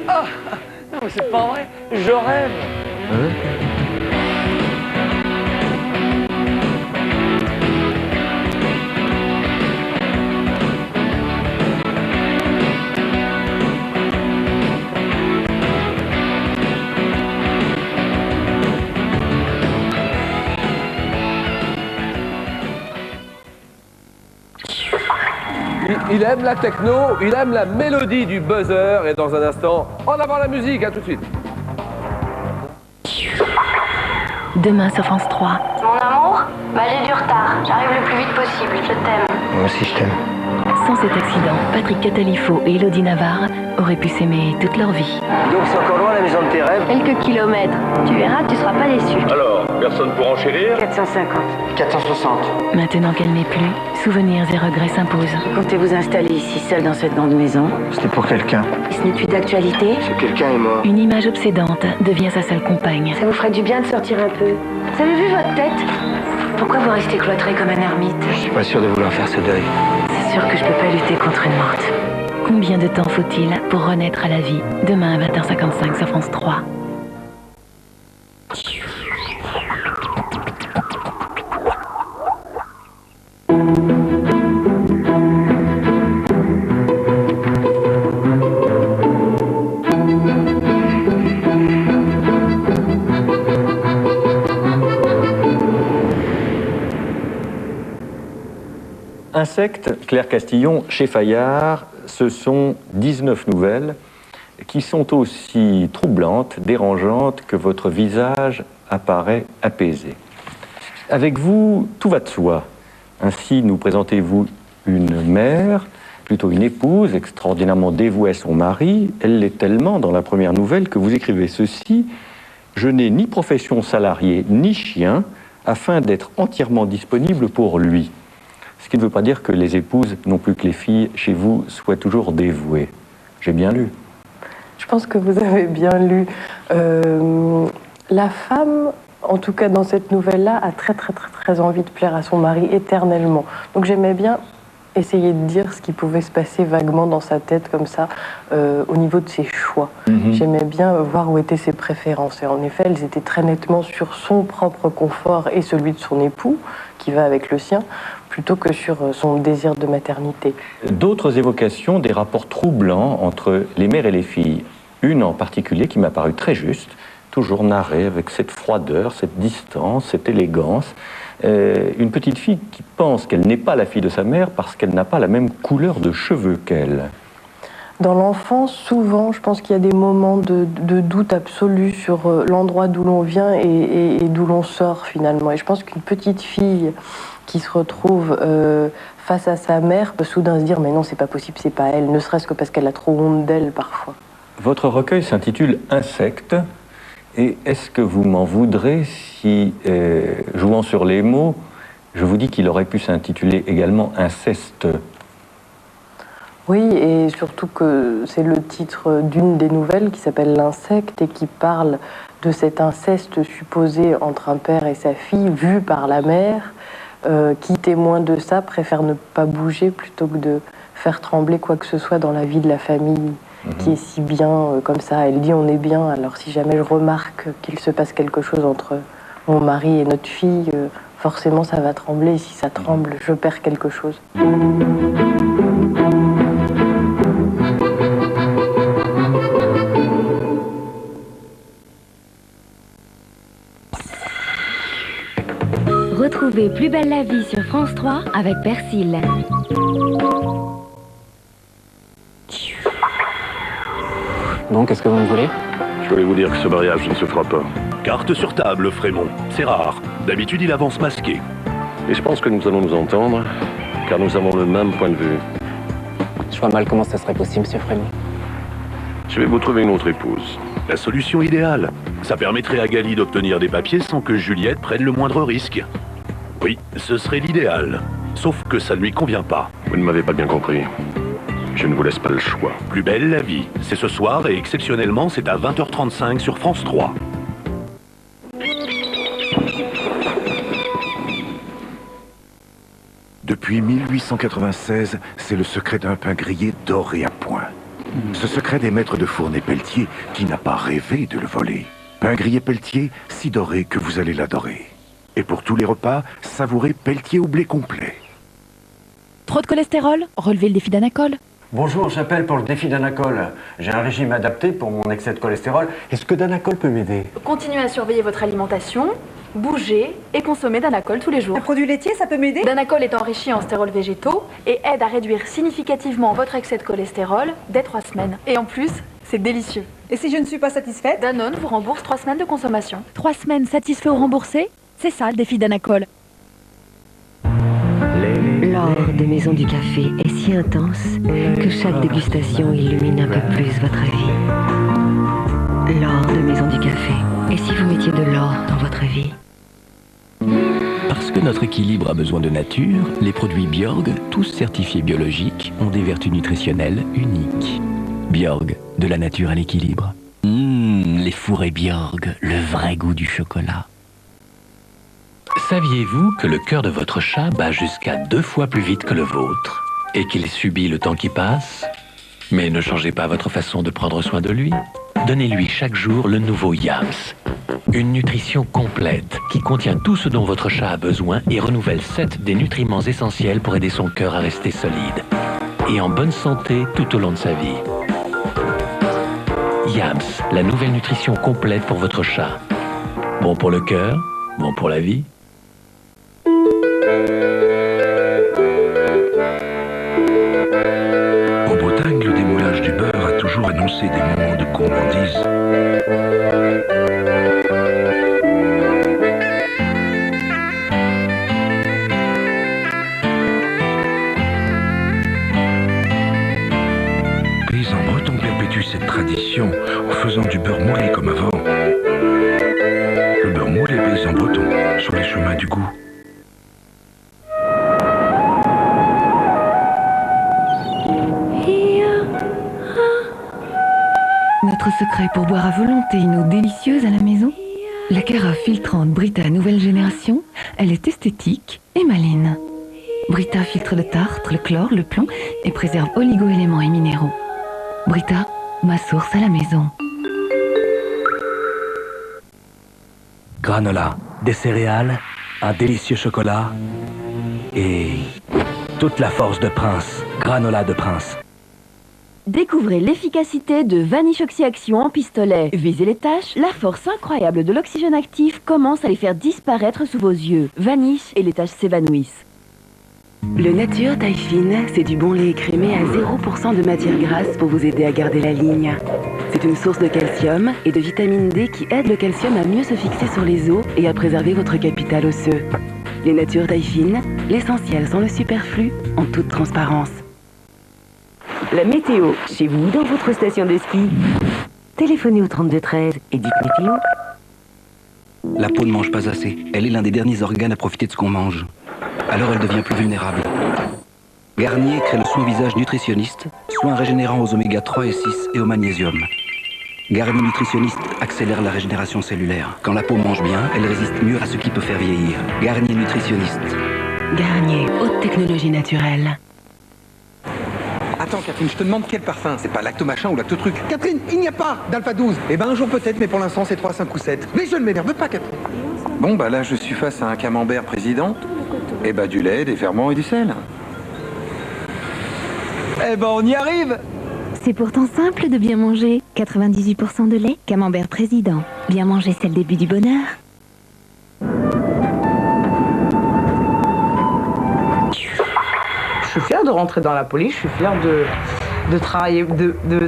Ah, non, mais c'est pas vrai, je rêve. Hein? Il aime la techno, il aime la mélodie du buzzer. Et dans un instant, en avant la musique, à tout de suite. Demain sur France 3. Mon amour, j'ai du retard. J'arrive le plus vite possible. Je t'aime. Moi aussi je t'aime. Sans cet accident, Patrick Catalifo et Elodie Navarre auraient pu s'aimer toute leur vie. Donc c'est encore loin la maison de tes rêves? Quelques kilomètres. Tu verras, tu seras pas déçu. Alors, personne pour enchérir? 450. 460. Maintenant qu'elle n'est plus, souvenirs et regrets s'imposent. Comptez vous installer ici seul dans cette grande maison? C'était pour quelqu'un. Ce n'est plus d'actualité? Ce quelqu'un est mort. Une image obsédante devient sa seule compagne. Ça vous ferait du bien de sortir un peu. Vous avez vu votre tête? Pourquoi vous restez cloîtré comme un ermite? Je suis pas sûr de vouloir faire ce deuil. C'est sûr que je peux pas lutter contre une morte. Combien de temps faut-il pour renaître à la vie? Demain à 20h55 sur France 3. Insectes, Claire Castillon, chez Fayard, ce sont 19 nouvelles qui sont aussi troublantes, dérangeantes que votre visage apparaît apaisé. Avec vous, tout va de soi. Ainsi, nous présentez-vous une mère, plutôt une épouse, extraordinairement dévouée à son mari. Elle l'est tellement dans la première nouvelle que vous écrivez ceci: « Je n'ai ni profession salariée ni chien, afin d'être entièrement disponible pour lui. » Ce qui ne veut pas dire que les épouses, non plus que les filles, chez vous, soient toujours dévouées. J'ai bien lu. Je pense que vous avez bien lu. La femme, en tout cas dans cette nouvelle-là, a très envie de plaire à son mari éternellement. Donc j'aimais bien essayer de dire ce qui pouvait se passer vaguement dans sa tête comme ça, au niveau de ses choix. J'aimais bien voir où étaient ses préférences. Et en effet, elles étaient très nettement sur son propre confort et celui de son époux, qui va avec le sien, plutôt que sur son désir de maternité. D'autres évocations des rapports troublants entre les mères et les filles. Une en particulier qui m'a paru très juste, toujours narrée avec cette froideur, cette distance, cette élégance. Une petite fille qui pense qu'elle n'est pas la fille de sa mère parce qu'elle n'a pas la même couleur de cheveux qu'elle. Dans l'enfance, souvent, je pense qu'il y a des moments de doute absolu sur l'endroit d'où l'on vient et d'où l'on sort finalement. Et je pense qu'une petite fille qui se retrouve face à sa mère peut soudain se dire « mais non, c'est pas possible, c'est pas elle », ne serait-ce que parce qu'elle a trop honte d'elle parfois. Votre recueil s'intitule « Insectes ». Et est-ce que vous m'en voudrez si, jouant sur les mots, je vous dis qu'il aurait pu s'intituler également « Inceste ». Oui, et surtout que c'est le titre d'une des nouvelles qui s'appelle L'insecte et qui parle de cet inceste supposé entre un père et sa fille, vu par la mère, qui, témoin de ça, préfère ne pas bouger plutôt que de faire trembler quoi que ce soit dans la vie de la famille, qui est si bien comme ça. Elle dit on est bien, alors si jamais je remarque qu'il se passe quelque chose entre mon mari et notre fille, forcément ça va trembler, et si ça tremble, je perds quelque chose. Retrouvez Plus belle la vie sur France 3 avec Persil. Bon, qu'est-ce que vous me voulez? Je voulais vous dire que ce mariage ne se fera pas. Carte sur table, Frémont. C'est rare. D'habitude, il avance masqué. Et je pense que nous allons nous entendre, car nous avons le même point de vue. Je vois mal comment ça serait possible, monsieur Frémont. Je vais vous trouver une autre épouse. La solution idéale. Ça permettrait à Gali d'obtenir des papiers sans que Juliette prenne le moindre risque. Oui, ce serait l'idéal. Sauf que ça ne lui convient pas. Vous ne m'avez pas bien compris. Je ne vous laisse pas le choix. Plus belle la vie. C'est ce soir et exceptionnellement, c'est à 20h35 sur France 3. Depuis 1896, c'est le secret d'un pain grillé doré à point. Ce secret des maîtres de Fournet-Pelletier, qui n'a pas rêvé de le voler. Pain grillé Pelletier, si doré que vous allez l'adorer. Et pour tous les repas, savourez Pelletier au blé complet. Trop de cholestérol? Relevez le défi d'Anacol. Bonjour, j'appelle pour le défi d'Anacol. J'ai un régime adapté pour mon excès de cholestérol. Est-ce que Danacol peut m'aider? Continuez à surveiller votre alimentation, bougez et consommez Danacol tous les jours. Un produit laitier, ça peut m'aider? Danacol est enrichi en stérols végétaux et aide à réduire significativement votre excès de cholestérol dès 3 semaines. Et en plus, c'est délicieux. Et si je ne suis pas satisfaite? Danone vous rembourse 3 semaines de consommation. 3 semaines satisfait ou remboursé? C'est ça le défi d'Anacol. L'or de Maison du Café est si intense que chaque dégustation illumine un peu plus votre vie. L'or de Maison du Café. Et si vous mettiez de l'or dans votre vie? Parce que notre équilibre a besoin de nature, les produits Bjorg, tous certifiés biologiques, ont des vertus nutritionnelles uniques. Bjorg, de la nature à l'équilibre. Les fourrés Bjorg, le vrai goût du chocolat. Saviez-vous que le cœur de votre chat bat jusqu'à 2 fois plus vite que le vôtre et qu'il subit le temps qui passe? Mais ne changez pas votre façon de prendre soin de lui. Donnez-lui chaque jour le nouveau Yams. Une nutrition complète qui contient tout ce dont votre chat a besoin et renouvelle 7 des nutriments essentiels pour aider son cœur à rester solide et en bonne santé tout au long de sa vie. Yams, la nouvelle nutrition complète pour votre chat. Bon pour le cœur, bon pour la vie. En Bretagne, le démoulage du beurre a toujours annoncé des moments de gourmandise. Paysans bretons perpétuent cette tradition en faisant du beurre moulé comme avant. Le beurre moulé paysan breton sur les chemins du goût. Notre secret pour boire à volonté une eau délicieuse à la maison? La carafe filtrante Brita nouvelle génération, elle est esthétique et maligne. Brita filtre le tartre, le chlore, le plomb et préserve oligo-éléments et minéraux. Brita, ma source à la maison. Granola, des céréales, un délicieux chocolat et toute la force de Prince. Granola de Prince. Découvrez l'efficacité de Vanish Oxy-Action en pistolet. Visez les taches, la force incroyable de l'oxygène actif commence à les faire disparaître sous vos yeux. Vanish et les taches s'évanouissent. Le Nature Taille Fine, c'est du bon lait écrémé à 0% de matière grasse pour vous aider à garder la ligne. C'est une source de calcium et de vitamine D qui aide le calcium à mieux se fixer sur les os et à préserver votre capital osseux. Les Nature Taille Fine, l'essentiel sans le superflu, en toute transparence. La météo, chez vous, dans votre station de ski. Téléphonez au 3213 et dites météo. La peau ne mange pas assez. Elle est l'un des derniers organes à profiter de ce qu'on mange. Alors elle devient plus vulnérable. Garnier crée le soin visage nutritionniste, soin régénérant aux oméga 3 et 6 et au magnésium. Garnier nutritionniste accélère la régénération cellulaire. Quand la peau mange bien, elle résiste mieux à ce qui peut faire vieillir. Garnier nutritionniste. Garnier, haute technologie naturelle. Attends Catherine, je te demande quel parfum. C'est pas lacto-machin ou lacto-truc. Catherine, il n'y a pas d'Alpha 12. Eh ben un jour peut-être, mais pour l'instant c'est 3, 5 ou 7. Mais je ne m'énerve pas Catherine. Bon bah là je suis face à un camembert président. Eh bah du lait, des ferments et du sel. Eh ben on y arrive. C'est pourtant simple de bien manger. 98% de lait, camembert président. Bien manger, c'est le début du bonheur. Je suis fière de rentrer dans la police, je suis fière de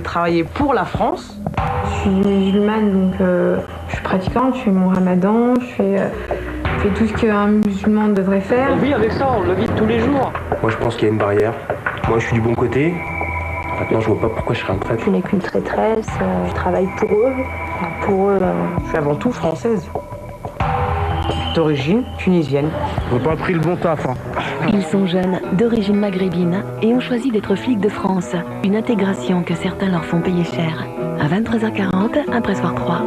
travailler pour la France. Je suis musulmane, donc je suis pratiquante, je fais mon ramadan, je fais tout ce qu'un musulman devrait faire. On vit avec ça, on le vit tous les jours. Moi je pense qu'il y a une barrière. Moi je suis du bon côté. Maintenant je vois pas pourquoi je serais un traître. Je n'ai qu'une traîtresse, je travaille pour eux. Pour eux, je suis avant tout française. D'origine tunisienne. Ils n'ont pas pris le bon taf. Hein. Ils sont jeunes, d'origine maghrébine, et ont choisi d'être flics de France. Une intégration que certains leur font payer cher. À 23h40, un pressoir 3.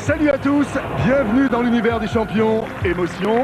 Salut à tous, bienvenue dans l'univers des champions. Émotion,